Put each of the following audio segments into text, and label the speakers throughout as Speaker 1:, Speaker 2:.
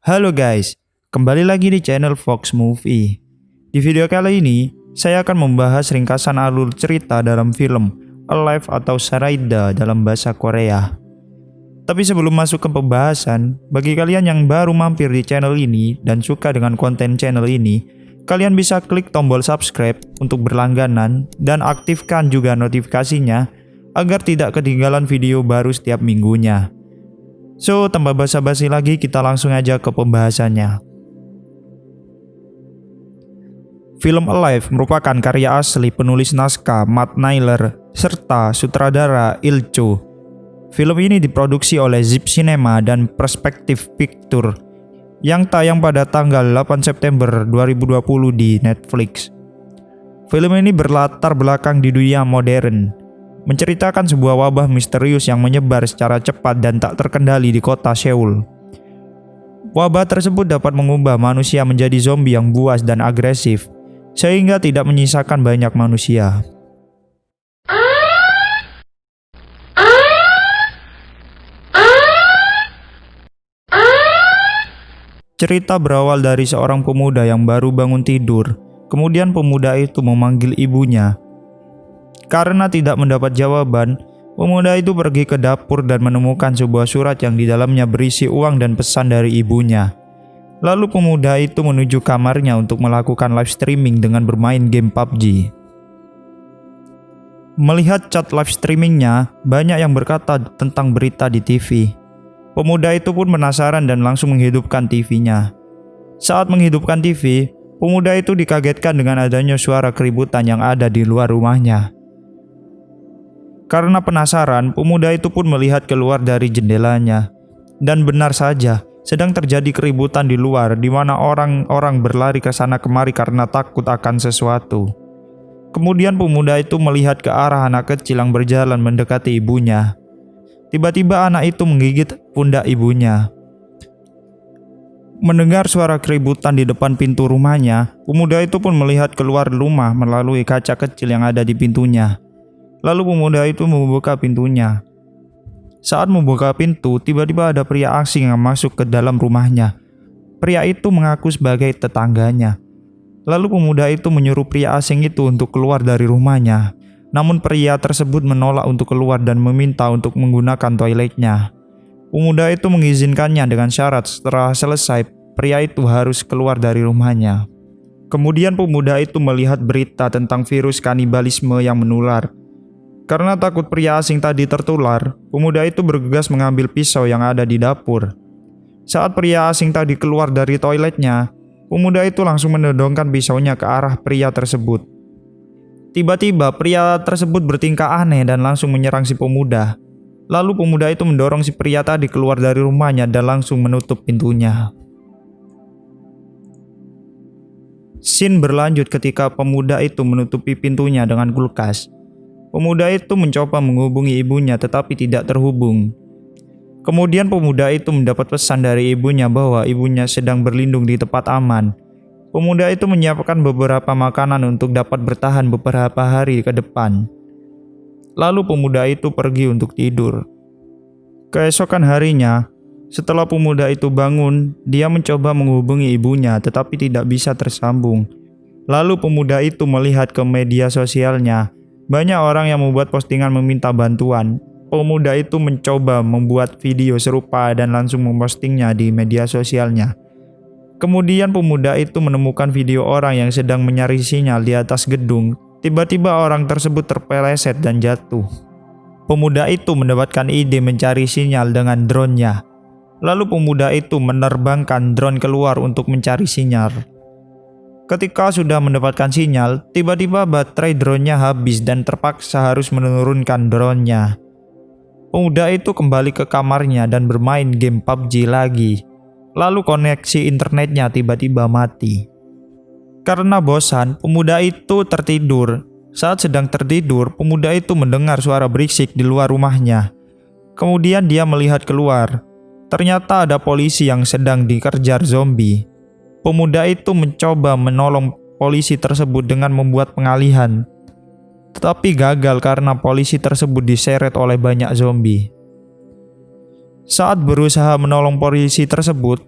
Speaker 1: Halo guys, kembali lagi di channel Fox Movie. Di video kali ini, saya akan membahas ringkasan alur cerita dalam film Alive atau Saraida dalam bahasa Korea. Tapi sebelum masuk ke pembahasan, bagi kalian yang baru mampir di channel ini dan suka dengan konten channel ini, kalian bisa klik tombol subscribe untuk berlangganan dan aktifkan juga notifikasinya agar tidak ketinggalan video baru setiap minggunya. So, tanpa basa-basi lagi, kita langsung aja ke pembahasannya. Film Alive merupakan karya asli penulis naskah Matt Naylor serta sutradara Il Cho. Film ini diproduksi oleh Zip Cinema dan Perspective Picture yang tayang pada tanggal 8 September 2020 di Netflix. Film ini berlatar belakang di dunia modern, menceritakan sebuah wabah misterius yang menyebar secara cepat dan tak terkendali di kota Seoul. Wabah tersebut dapat mengubah manusia menjadi zombie yang buas dan agresif, sehingga tidak menyisakan banyak manusia. Cerita berawal dari seorang pemuda yang baru bangun tidur. Kemudian pemuda itu memanggil ibunya. Karena tidak mendapat jawaban, pemuda itu pergi ke dapur dan menemukan sebuah surat yang di dalamnya berisi uang dan pesan dari ibunya. Lalu pemuda itu menuju kamarnya untuk melakukan live streaming dengan bermain game PUBG. Melihat chat live streamingnya, banyak yang berkata tentang berita di TV. Pemuda itu pun penasaran dan langsung menghidupkan TV-nya. Saat menghidupkan TV, pemuda itu dikagetkan dengan adanya suara keributan yang ada di luar rumahnya. Karena penasaran, pemuda itu pun melihat keluar dari jendelanya. Dan benar saja, sedang terjadi keributan di luar di mana orang-orang berlari ke sana kemari karena takut akan sesuatu. Kemudian pemuda itu melihat ke arah anak kecil yang berjalan mendekati ibunya. Tiba-tiba anak itu menggigit pundak ibunya. Mendengar suara keributan di depan pintu rumahnya, pemuda itu pun melihat keluar rumah melalui kaca kecil yang ada di pintunya. Lalu pemuda itu membuka pintunya. Saat membuka pintu, tiba-tiba ada pria asing yang masuk ke dalam rumahnya. Pria itu mengaku sebagai tetangganya. Lalu pemuda itu menyuruh pria asing itu untuk keluar dari rumahnya. Namun pria tersebut menolak untuk keluar dan meminta untuk menggunakan toiletnya. Pemuda itu mengizinkannya dengan syarat setelah selesai, pria itu harus keluar dari rumahnya. Kemudian pemuda itu melihat berita tentang virus kanibalisme yang menular. Karena takut pria asing tadi tertular, pemuda itu bergegas mengambil pisau yang ada di dapur. Saat pria asing tadi keluar dari toiletnya, pemuda itu langsung menodongkan pisaunya ke arah pria tersebut. Tiba-tiba pria tersebut bertingkah aneh dan langsung menyerang si pemuda. Lalu pemuda itu mendorong si pria tadi keluar dari rumahnya dan langsung menutup pintunya. Scene berlanjut ketika pemuda itu menutupi pintunya dengan kulkas. Pemuda itu mencoba menghubungi ibunya tetapi tidak terhubung. Kemudian pemuda itu mendapat pesan dari ibunya bahwa ibunya sedang berlindung di tempat aman. Pemuda itu menyiapkan beberapa makanan untuk dapat bertahan beberapa hari ke depan. Lalu pemuda itu pergi untuk tidur. Keesokan harinya, setelah pemuda itu bangun, dia mencoba menghubungi ibunya tetapi tidak bisa tersambung. Lalu pemuda itu melihat ke media sosialnya. Banyak orang yang membuat postingan meminta bantuan. Pemuda itu mencoba membuat video serupa dan langsung mempostingnya di media sosialnya. Kemudian pemuda itu menemukan video orang yang sedang mencari sinyal di atas gedung. Tiba-tiba orang tersebut terpeleset dan jatuh. Pemuda itu mendapatkan ide mencari sinyal dengan drone-nya. Lalu pemuda itu menerbangkan drone keluar untuk mencari sinyal. Ketika sudah mendapatkan sinyal, tiba-tiba baterai drone-nya habis dan terpaksa harus menurunkan drone-nya. Pemuda itu kembali ke kamarnya dan bermain game PUBG lagi. Lalu koneksi internetnya tiba-tiba mati. Karena bosan, pemuda itu tertidur. Saat sedang tertidur, pemuda itu mendengar suara berisik di luar rumahnya. Kemudian dia melihat keluar. Ternyata ada polisi yang sedang dikejar zombie. Pemuda itu mencoba menolong polisi tersebut dengan membuat pengalihan. Tetapi gagal karena polisi tersebut diseret oleh banyak zombie. Saat berusaha menolong polisi tersebut,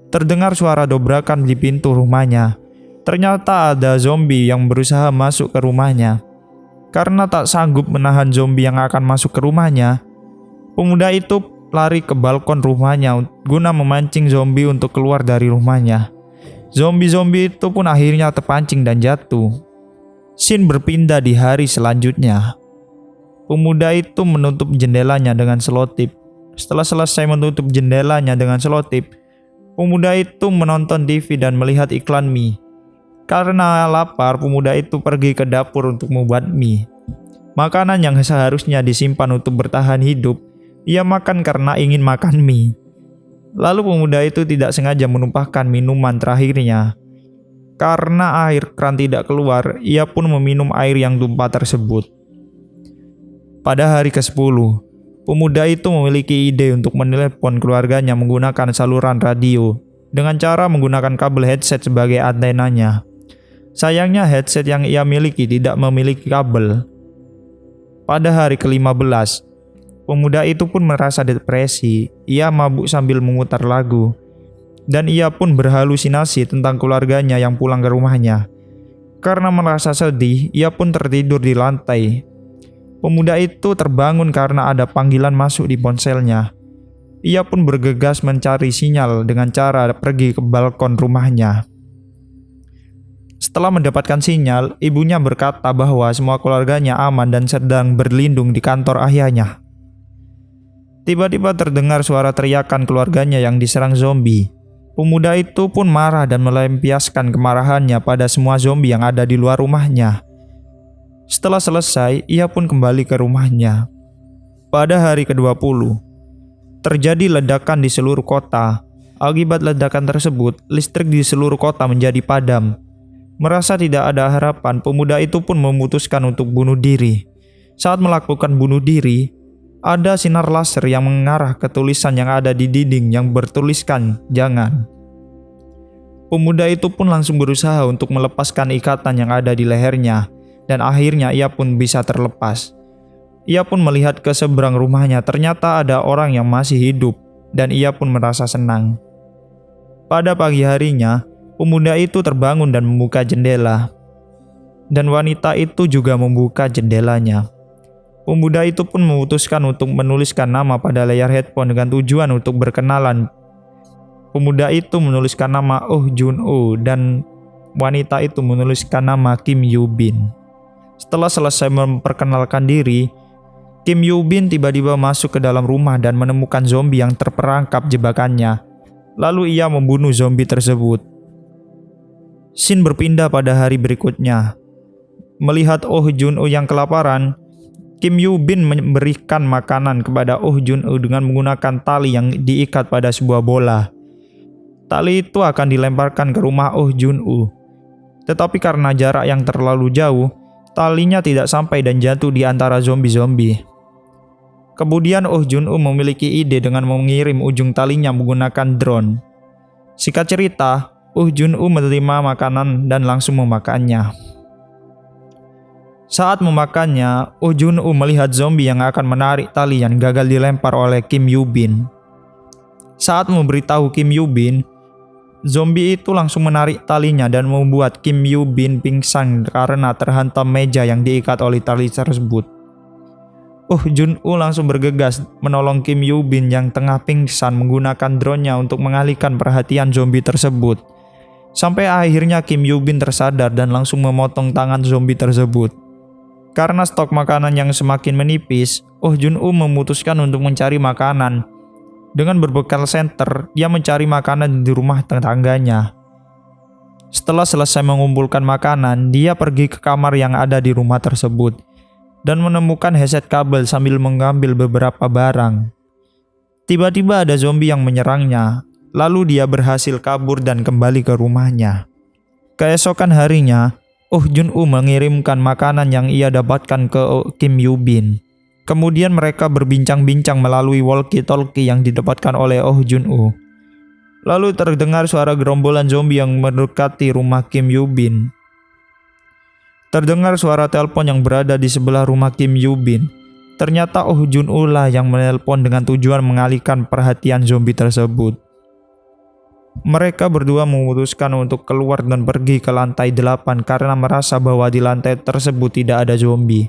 Speaker 1: Terdengar suara dobrakan di pintu rumahnya. Ternyata ada zombie yang berusaha masuk ke rumahnya. Karena tak sanggup menahan zombie yang akan masuk ke rumahnya, pemuda itu lari ke balkon rumahnya guna memancing zombie untuk keluar dari rumahnya. Zombie-zombie itu pun akhirnya terpancing dan jatuh. Scene berpindah di hari selanjutnya. Pemuda itu menutup jendelanya dengan selotip. Setelah selesai menutup jendelanya dengan selotip, pemuda itu menonton TV dan melihat iklan mie. Karena lapar, pemuda itu pergi ke dapur untuk membuat mie. Makanan yang seharusnya disimpan untuk bertahan hidup, ia makan karena ingin makan mie. Lalu pemuda itu tidak sengaja menumpahkan minuman terakhirnya. Karena air keran tidak keluar, ia pun meminum air yang tumpah tersebut. Pada hari ke-10, pemuda itu memiliki ide untuk menelepon keluarganya menggunakan saluran radio dengan cara menggunakan kabel headset sebagai antenanya. Sayangnya headset yang ia miliki tidak memiliki kabel. Pada hari ke-15, pemuda itu pun merasa depresi. Ia mabuk sambil memutar lagu. Dan ia pun berhalusinasi tentang keluarganya yang pulang ke rumahnya. Karena merasa sedih, ia pun tertidur di lantai. Pemuda itu terbangun karena ada panggilan masuk di ponselnya. Ia pun bergegas mencari sinyal dengan cara pergi ke balkon rumahnya. Setelah mendapatkan sinyal, ibunya berkata bahwa semua keluarganya aman dan sedang berlindung di kantor ayahnya. Tiba-tiba terdengar suara teriakan keluarganya yang diserang zombie. Pemuda itu pun marah dan melampiaskan kemarahannya pada semua zombie yang ada di luar rumahnya. Setelah selesai, ia pun kembali ke rumahnya. Pada hari ke-20, terjadi ledakan di seluruh kota. Akibat ledakan tersebut, listrik di seluruh kota menjadi padam. Merasa tidak ada harapan, pemuda itu pun memutuskan untuk bunuh diri. Saat melakukan bunuh diri, ada sinar laser yang mengarah ke tulisan yang ada di dinding yang bertuliskan "jangan". Pemuda itu pun langsung berusaha untuk melepaskan ikatan yang ada di lehernya, dan akhirnya ia pun bisa terlepas. Ia pun melihat ke seberang rumahnya, ternyata ada orang yang masih hidup, dan ia pun merasa senang. Pada pagi harinya, pemuda itu terbangun dan membuka jendela. Dan wanita itu juga membuka jendelanya. Pemuda itu pun memutuskan untuk menuliskan nama pada layar headphone dengan tujuan untuk berkenalan. Pemuda itu menuliskan nama Oh Jun-woo dan wanita itu menuliskan nama Kim Yoo-bin. Setelah selesai memperkenalkan diri, Kim Yoo-bin tiba-tiba masuk ke dalam rumah dan menemukan zombie yang terperangkap jebakannya. Lalu ia membunuh zombie tersebut. Scene berpindah pada hari berikutnya. Melihat Oh Jun-woo yang kelaparan, Kim Yoo-bin memberikan makanan kepada Oh Jun-woo dengan menggunakan tali yang diikat pada sebuah bola. Tali itu akan dilemparkan ke rumah Oh Jun-woo. Tetapi karena jarak yang terlalu jauh, talinya tidak sampai dan jatuh di antara zombie-zombie. Kemudian Oh Jun-woo memiliki ide dengan mengirim ujung talinya menggunakan drone. Singkat cerita, Oh Jun-woo menerima makanan dan langsung memakannya. Saat memakannya, Oh Jun-woo melihat zombie yang akan menarik tali yang gagal dilempar oleh Kim Yoo-bin. Saat memberitahu Kim Yoo-bin, zombie itu langsung menarik talinya dan membuat Kim Yoo-bin pingsan karena terhantam meja yang diikat oleh tali tersebut. Oh Jun-woo langsung bergegas menolong Kim Yoo-bin yang tengah pingsan menggunakan drone-nya untuk mengalihkan perhatian zombie tersebut. Sampai akhirnya Kim Yoo-bin tersadar dan langsung memotong tangan zombie tersebut. Karena stok makanan yang semakin menipis, Oh Jun-woo memutuskan untuk mencari makanan. Dengan berbekal senter, dia mencari makanan di rumah tetangganya. Setelah selesai mengumpulkan makanan, dia pergi ke kamar yang ada di rumah tersebut dan menemukan headset kabel sambil mengambil beberapa barang. Tiba-tiba ada zombie yang menyerangnya, lalu dia berhasil kabur dan kembali ke rumahnya. Keesokan harinya, Oh Jun-woo mengirimkan makanan yang ia dapatkan ke Kim Yoo-bin. Kemudian mereka berbincang-bincang melalui walkie-talkie yang didapatkan oleh Oh Jun-woo. Lalu terdengar suara gerombolan zombie yang mendekati rumah Kim Yoo-bin. Terdengar suara telepon yang berada di sebelah rumah Kim Yoo-bin. Ternyata Oh Jun-woo lah yang menelpon dengan tujuan mengalihkan perhatian zombie tersebut. Mereka berdua memutuskan untuk keluar dan pergi ke lantai 8 karena merasa bahwa di lantai tersebut tidak ada zombie.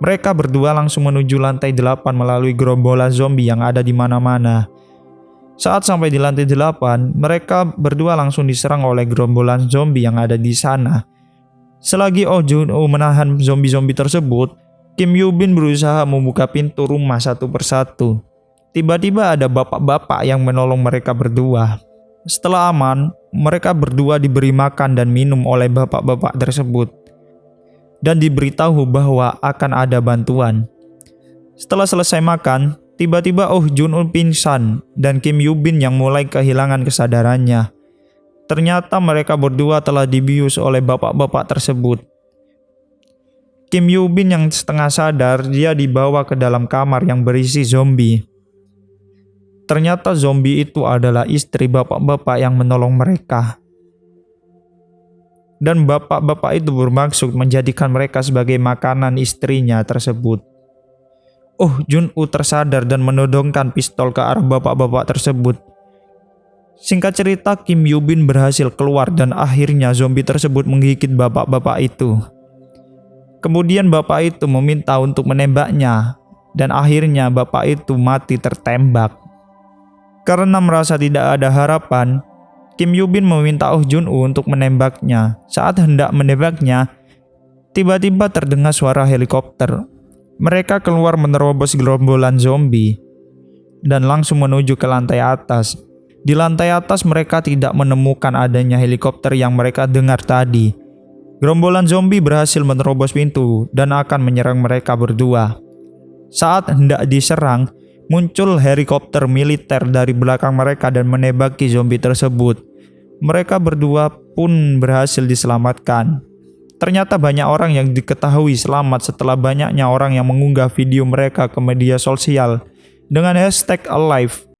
Speaker 1: Mereka berdua langsung menuju lantai 8 melalui gerombolan zombie yang ada di mana-mana. Saat sampai di lantai 8, mereka berdua langsung diserang oleh gerombolan zombie yang ada di sana. Selagi Oh Jun-woo menahan zombie-zombie tersebut, Kim Yoo-bin berusaha membuka pintu rumah satu persatu. Tiba-tiba ada bapak-bapak yang menolong mereka berdua. Setelah aman, mereka berdua diberi makan dan minum oleh bapak-bapak tersebut dan diberitahu bahwa akan ada bantuan. Setelah selesai makan, tiba-tiba Oh Jun-woo pingsan dan Kim Yoo-bin yang mulai kehilangan kesadarannya. Ternyata mereka berdua telah dibius oleh bapak-bapak tersebut. Kim Yoo-bin yang setengah sadar, dia dibawa ke dalam kamar yang berisi zombie. Ternyata zombie itu adalah istri bapak-bapak yang menolong mereka. Dan bapak-bapak itu bermaksud menjadikan mereka sebagai makanan istrinya tersebut. Oh Jun-woo tersadar dan menodongkan pistol ke arah bapak-bapak tersebut. Singkat cerita, Kim Yoo-bin berhasil keluar dan akhirnya zombie tersebut menggigit bapak-bapak itu. Kemudian bapak itu meminta untuk menembaknya dan akhirnya bapak itu mati tertembak. Karena merasa tidak ada harapan, Kim Yoo-bin meminta Oh Jun-woo untuk menembaknya. Saat hendak menembaknya, tiba-tiba terdengar suara helikopter. Mereka keluar menerobos gerombolan zombie dan langsung menuju ke lantai atas. Di lantai atas mereka tidak menemukan adanya helikopter yang mereka dengar tadi. Gerombolan zombie berhasil menerobos pintu dan akan menyerang mereka berdua. Saat hendak diserang, muncul helikopter militer dari belakang mereka dan menembaki zombie tersebut. Mereka berdua pun berhasil diselamatkan. Ternyata banyak orang yang diketahui selamat setelah banyaknya orang yang mengunggah video mereka ke media sosial dengan hashtag #alive.